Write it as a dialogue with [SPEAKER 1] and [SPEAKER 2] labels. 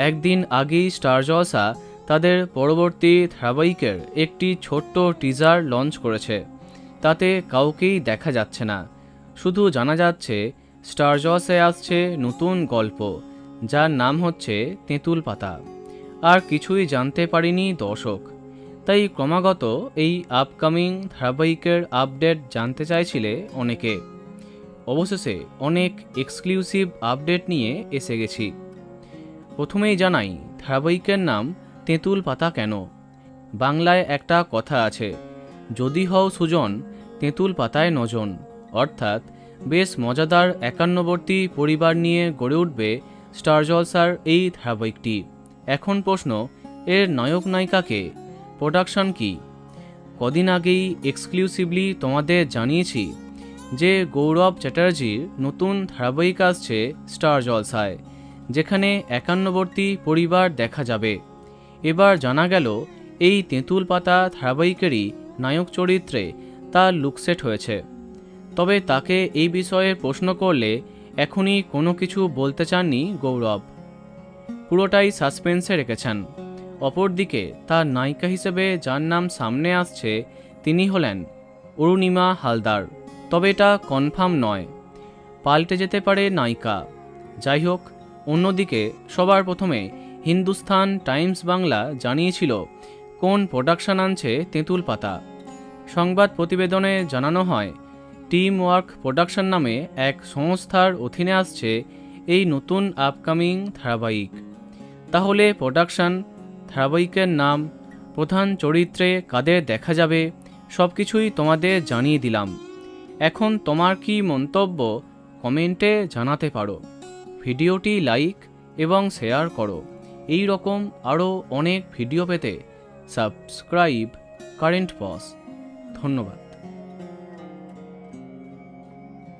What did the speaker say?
[SPEAKER 1] একদিন আগেই স্টার জলসা তাদের পরবর্তী ধারাবাহিকের একটি ছোট্ট টিজার লঞ্চ করেছে। তাতে কাউকেই দেখা যাচ্ছে না, শুধু জানা যাচ্ছে স্টার জলসায় আসছে নতুন গল্প, যার নাম হচ্ছে তেঁতুল পাতা। আর কিছুই জানতে পারেনি দর্শক, তাই ক্রমাগত এই আপকামিং ধারাবাহিকের আপডেট জানতে চাইছিলে অনেকে। অবশেষে অনেক এক্সক্লুসিভ আপডেট নিয়ে এসে গেছি। প্রথমেই জানাই ধারাবাহিকের নাম তেঁতুল পাতা কেন। বাংলায় একটা কথা আছে, যদি হও সুজন তেঁতুল পাতায় নজন। অর্থাৎ বেশ মজাদার একান্নবর্তী পরিবার নিয়ে গড়ে উঠবে স্টার জলসার এই ধারাবাহিকটি। এখন প্রশ্ন, এর নায়ক নায়িকাকে, প্রোডাকশন কি? কদিন আগেই এক্সক্লুসিভলি তোমাদের জানিয়েছি যে গৌরব চ্যাটার্জির নতুন ধারাবাহিক আসছে স্টার জলসায়, যেখানে একান্নবর্তী পরিবার দেখা যাবে। এবার জানা গেল এই তেঁতুল পাতা ধারাবাহিকেরই নায়ক চরিত্রে তার লুকসেট হয়েছে। তবে তাকে এই বিষয়ে প্রশ্ন করলে এখনই কোনো কিছু বলতে চাননি গৌরব, পুরোটাই সাসপেন্সে রেখেছেন। অপরদিকে তার নায়িকা হিসেবে যার নাম সামনে আসছে তিনি হলেন অরুণিমা হালদার, তবে এটা কনফার্ম নয়, পাল্টে যেতে পারে নায়িকা। যাই হোক, অন্যদিকে সবার প্রথমে হিন্দুস্তান টাইমস বাংলা জানিয়েছিল কোন প্রোডাকশন আনছে তেঁতুল পাতা। সংবাদ প্রতিবেদনে জানানো হয় টিম ওয়ার্ক প্রোডাকশন নামে এক সংস্থার অধীনে আসছে এই নতুন আপকামিং ধারাবাহিক। তাহলে প্রোডাকশন, ধারাবাহিকের নাম, প্রধান চরিত্রে কাদের দেখা যাবে সব কিছুই তোমাদের জানিয়ে দিলাম। এখন তোমার কি মন্তব্য কমেন্টে জানাতে পারো। ভিডিওটি লাইক এবং শেয়ার করো। এই রকম আরও অনেক ভিডিও পেতে সাবস্ক্রাইব কারেন্ট পজ। ধন্যবাদ।